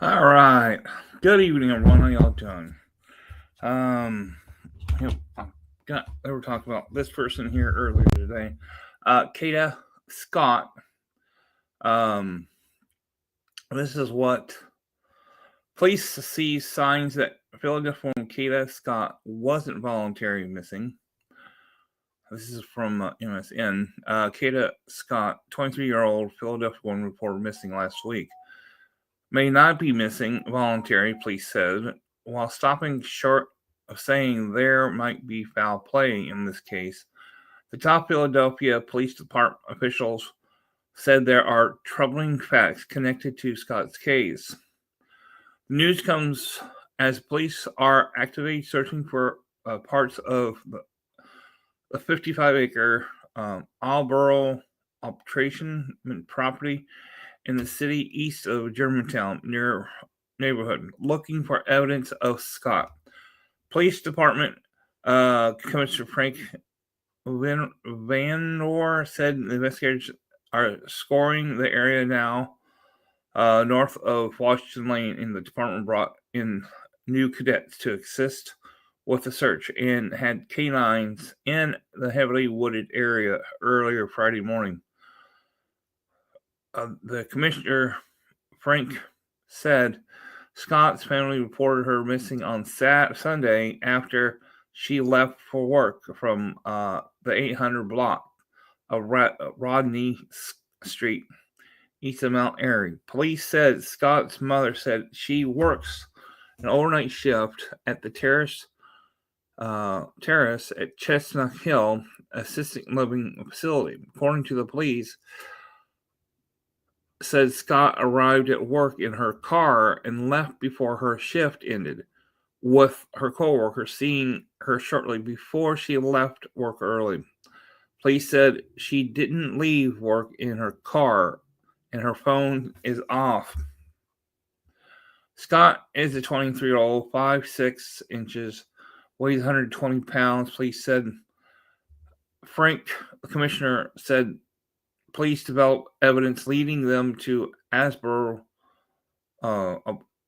All right. Good evening, everyone. How y'all doing? Um, we were talking about this person here earlier today. Kada Scott. Um, this is what police see signs that Philadelphia woman Kada Scott wasn't voluntarily missing. This is from MSN. Kada Scott, 23-year-old Philadelphia woman, reported missing last week. May not be missing voluntary, police said, while stopping short of saying there might be foul play in this case. The top Philadelphia Police Department officials said there are troubling facts connected to Scott's case. The news comes as police are actively searching for parts of the 55-acre Alborough arbitration property in the city east of Germantown near neighborhood, looking for evidence of Scott. Police Department Commissioner Frank Vanor said investigators are scoring the area now north of Washington Lane, and the department brought in new cadets to assist with the search and had canines in the heavily wooded area earlier Friday morning. The commissioner, Frank, said Scott's family reported her missing on Sunday after she left for work from the 800 block of Rodney Street, east of Mount Airy. Police said Scott's mother said she works an overnight shift at the terrace at Chestnut Hill assisted living facility. According to the police, said Scott arrived at work in her car and left before her shift ended, with her coworker seeing her shortly before she left work early. Police said she didn't leave work in her car and her phone is off. Scott is a 23-year-old, 5'6", weighs 120 pounds, police said. Frank, the commissioner, said police developed evidence leading them to Asborough, a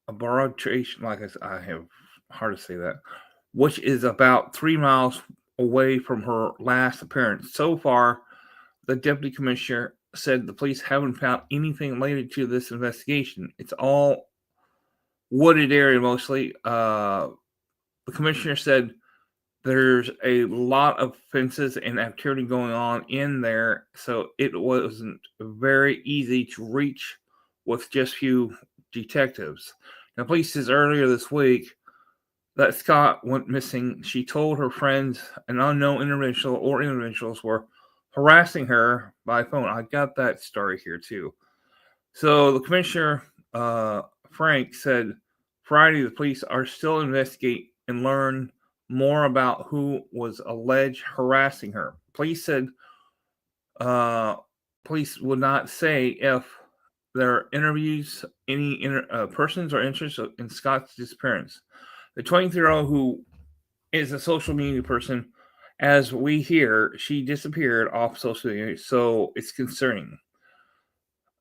arbitration, like I have hard to say that, which is about 3 miles away from her last appearance. So far, the deputy commissioner said the police haven't found anything related to this investigation. It's all wooded area mostly. The commissioner said there's a lot of fences and activity going on in there, so it wasn't very easy to reach with just few detectives. Now, police says earlier this week that Scott went missing. She told her friends an unknown individual or individuals were harassing her by phone. I got that story here too. So the commissioner, Frank, said Friday the police are still investigating and learn more about who was alleged harassing her. Police said police would not say if there interviews any persons or interested in Scott's disappearance. The 23-year-old, who is a social media person, as we hear, she disappeared off social media, so it's concerning.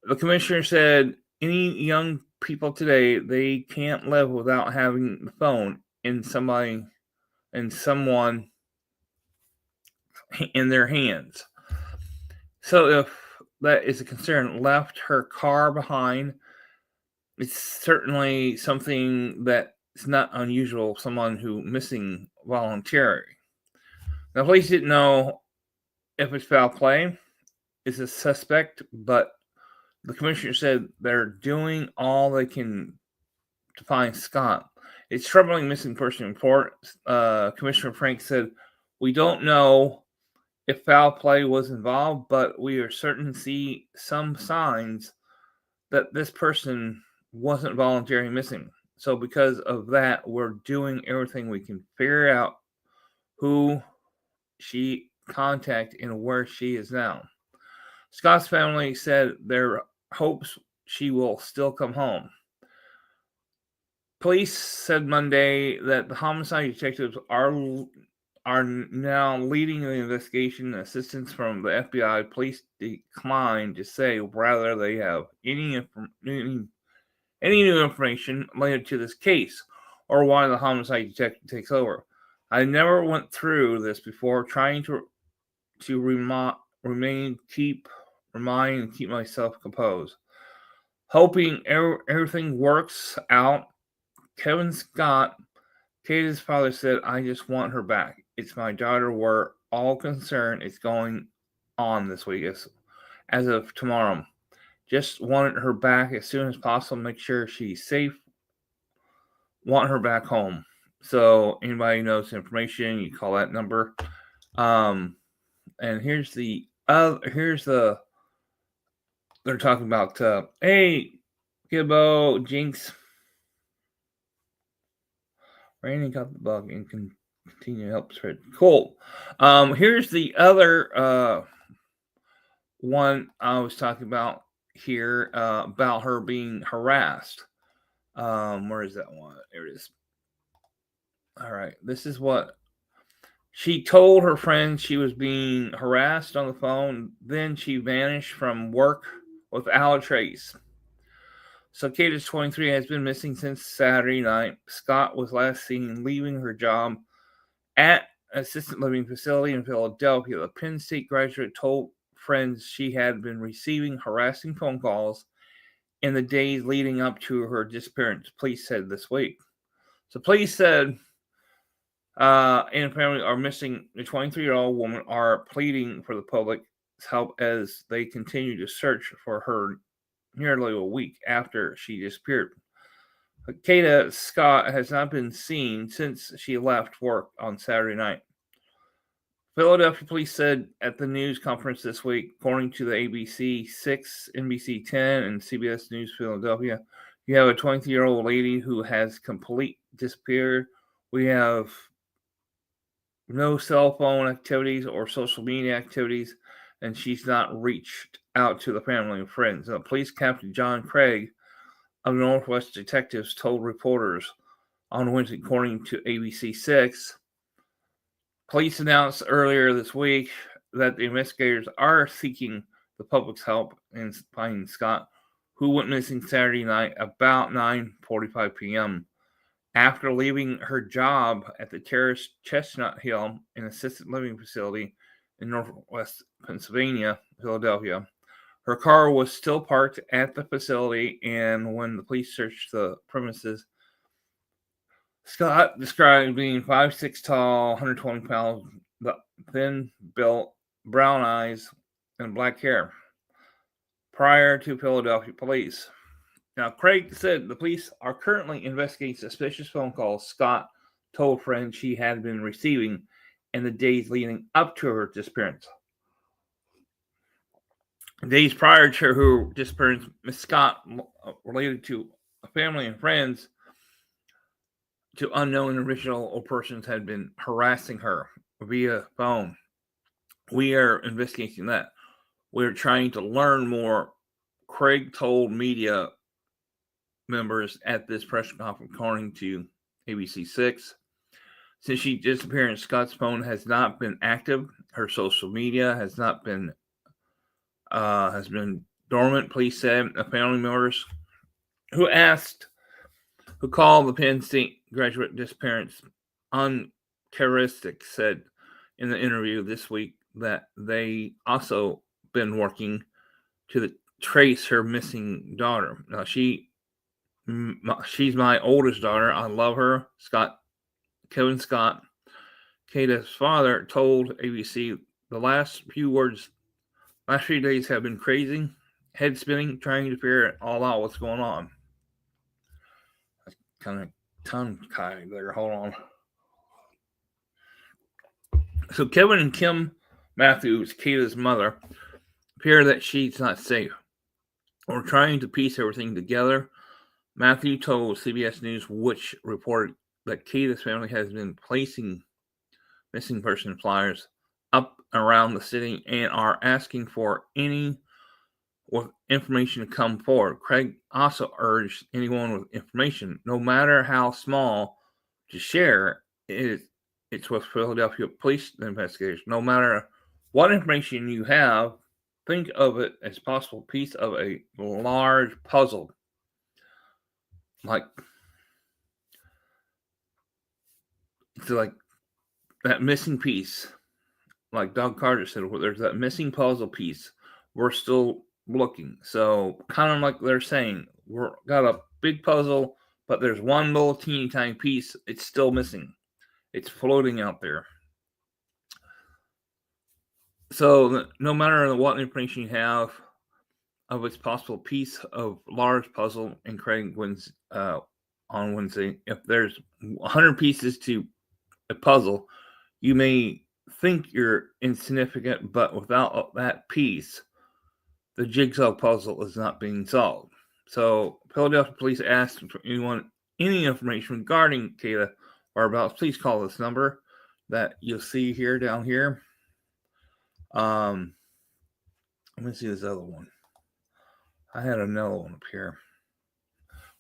The commissioner said any young people today, they can't live without having the phone in someone in their hands. So if that is a concern, left her car behind, it's certainly something that is not unusual. Someone who missing voluntarily. The police didn't know if it's foul play. It's a suspect, but the commissioner said they're doing all they can to find Scott. It's troubling missing person report. Commissioner Frank said, "We don't know if foul play was involved, but we are certain to see some signs that this person wasn't voluntarily missing. So because of that, we're doing everything we can figure out who she contacted and where she is now." Scott's family said their hopes she will still come home. Police said Monday that the homicide detectives are now leading the investigation. Assistance from the FBI. Police declined to say whether they have any any new information related to this case or why the homicide detective takes over. I never went through this before, trying to keep myself composed, hoping everything works out. Kevin Scott, Kada's father, said, "I just want her back. It's my daughter. We're all concerned. It's going on this week as of tomorrow. Just wanted her back as soon as possible. Make sure she's safe. Want her back home." So anybody knows information, you call that number. And here's the they're talking about hey, Gibbo, Jinx, Randy got the bug and can continue to help spread. Cool. Here's the other one I was talking about here about her being harassed. Where is that one? There it is. All right. This is what she told her friends she was being harassed on the phone. Then she vanished from work without a trace. So Kate is 23, has been missing since Saturday night. Scott was last seen leaving her job at an assisted living facility in Philadelphia. The Penn State graduate told friends she had been receiving harassing phone calls in the days leading up to her disappearance, police said this week. So police said and family are missing the 23-year-old woman, are pleading for the public's help as they continue to search for her nearly a week after she disappeared. Kada Scott has not been seen since she left work on Saturday night. Philadelphia police said at the news conference this week, according to the ABC 6, NBC 10, and CBS News Philadelphia, you have a 23-year-old lady who has completely disappeared. We have no cell phone activities or social media activities, and she's not reached out to the family and friends. Police Captain John Craig of Northwest Detectives told reporters on Wednesday, according to ABC 6. Police announced earlier this week that the investigators are seeking the public's help in finding Scott, who went missing Saturday night about 9:45 p.m. after leaving her job at the Terrace Chestnut Hill, an assisted living facility in northwest Pennsylvania, Philadelphia. Her car was still parked at the facility, and when the police searched the premises, Scott described being 5'6" tall, 120 pounds, thin built, brown eyes, and black hair, prior to Philadelphia police. Now, Craig said the police are currently investigating suspicious phone calls Scott told friends she had been receiving in the days leading up to her disappearance. Days prior to her disappearance, Miss Scott, related to family and friends, to unknown original persons, had been harassing her via phone. We are investigating that. We're trying to learn more. Craig told media members at this press conference, according to ABC 6. Since she disappeared, Scott's phone has not been active. Her social media has been dormant. Police said family members who called the Penn State graduate disappearance uncharacteristic said in the interview this week that they also been working to trace her missing daughter. Now she's my oldest daughter. I love her. Kevin Scott, Kada's father, told ABC the last few days have been crazy, head spinning, trying to figure it all out what's going on. That's kind of tongue-tied there. Hold on. So Kevin and Kim Matthews, Kada's mother, fear that she's not safe. We're trying to piece everything together. Matthew told CBS News, which reported that Kada's family has been placing missing person flyers up around the city and are asking for any with information to come forward. Craig also urged anyone with information, no matter how small, to share it. It's with Philadelphia police investigators. No matter what information you have, think of it as a possible piece of a large puzzle. like to like that missing piece, like Doug Carter said, where there's that missing puzzle piece. We're still looking. So kind of like they're saying, we're got a big puzzle, but there's one little teeny tiny piece. It's still missing. It's floating out there. So no matter what information you have of its possible piece of large puzzle in Craig wins on Wednesday, if there's 100 pieces to a puzzle, you may think you're insignificant, but without that piece, the jigsaw puzzle is not being solved. So, Philadelphia police asked for anyone any information regarding Kada or about, please call this number that you'll see here down here. Let me see this other one. I had another one up here.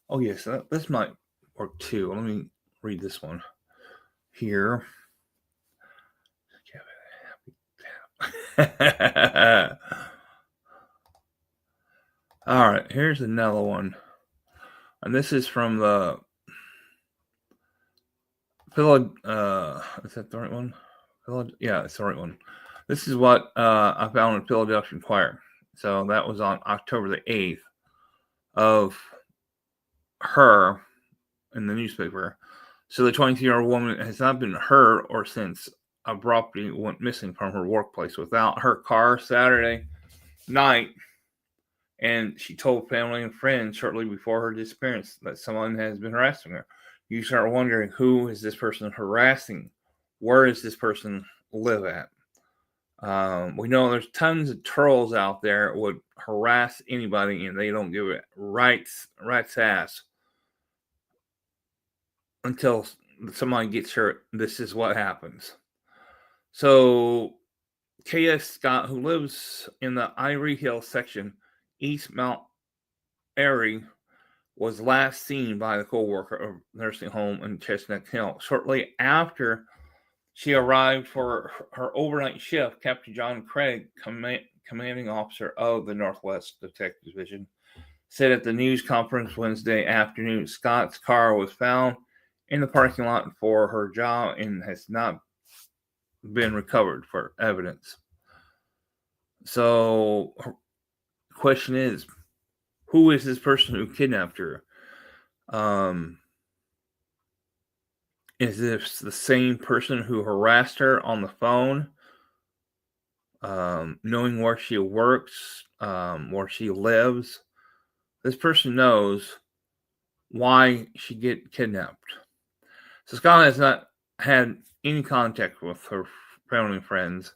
Oh yes, this might work too. Let me read this one here. All right, here's another one, and this is from the is that the right one? Yeah, it's the right one. This is what I found in Philadelphia Inquirer. So that was on October the 8th of her in the newspaper. So the 22-year-old woman has not been heard or since abruptly went missing from her workplace without her car Saturday night. And she told family and friends shortly before her disappearance that someone has been harassing her. You start wondering, who is this person harassing? Where does this person live at? We know there's tons of trolls out there that would harass anybody and they don't give it rat's ass until somebody gets hurt. This is what happens. So K.S. Scott, who lives in the Ivory Hill section, East Mount Airy, was last seen by the co-worker of nursing home in Chestnut Hill. Shortly after she arrived for her overnight shift, Captain John Craig, commanding officer of the Northwest Detective Division, said at the news conference Wednesday afternoon, Scott's car was found in the parking lot for her job and has not been recovered for evidence. So, the question is, who is this person who kidnapped her? Is this the same person who harassed her on the phone, knowing where she works, where she lives? This person knows why she get kidnapped. So Scott has not had any contact with her family and friends.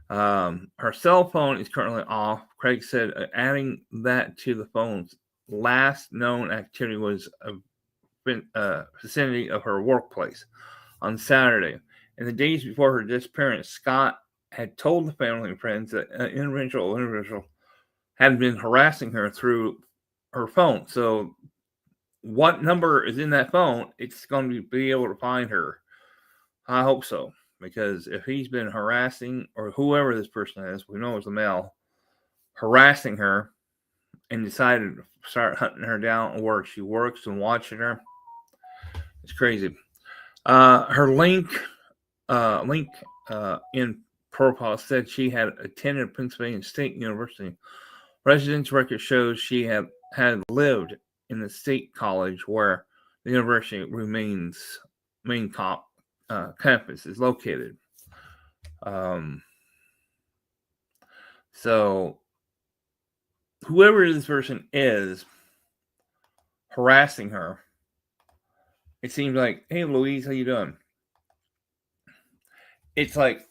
Her cell phone is currently off. Craig said adding that to the phone's last known activity was vicinity of her workplace on Saturday. In the days before her disappearance, Scott had told the family and friends that an individual had been harassing her through her phone. So, what number is in that phone? It's going to be able to find her. I hope so, because if he's been harassing, or whoever this person is, we know it's a male, harassing her, and decided to start hunting her down where she works and watching her, it's crazy. Her link in profile said she had attended Pennsylvania State University. Residence record shows she had lived in the state college where the university remains main campus is located. So whoever this person is harassing her, it seems like, hey Louise, how you doing? It's like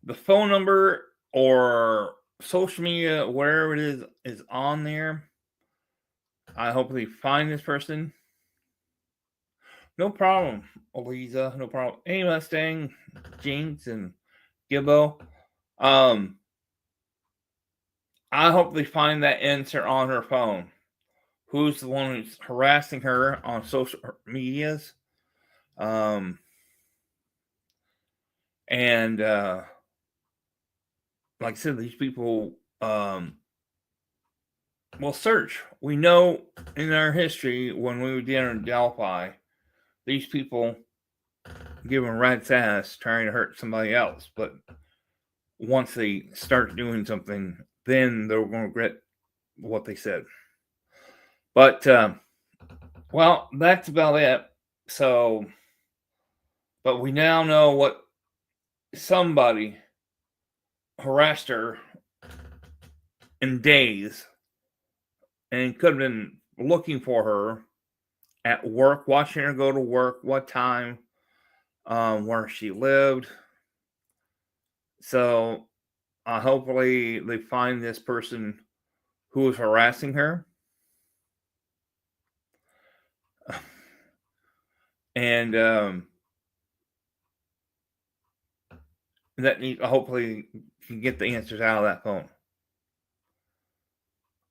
the phone number or social media, wherever it is on there. I hope they find this person. No problem, Eliza. No problem. Hey, Mustang, Jinx, and Gibbo. I hope they find that answer on her phone. Who's the one who's harassing her on social medias? And like I said, these people Well, search. We know in our history when we were down in Delphi, these people giving rat's ass trying to hurt somebody else. But once they start doing something, then they're going to regret what they said. But, well, that's about it. So, but we now know what somebody harassed her in days and could have been looking for her at work, watching her go to work, what time, where she lived. So hopefully they find this person who was harassing her. And that hopefully can get the answers out of that phone.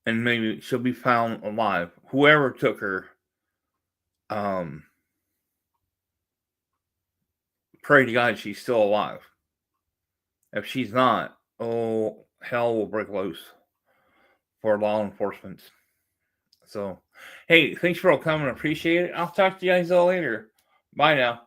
And maybe she'll be found alive. Whoever took her, pray to God she's still alive. If she's not, oh, hell will break loose for law enforcement. So, hey, thanks for all coming. Appreciate it. I'll talk to you guys all later. Bye now.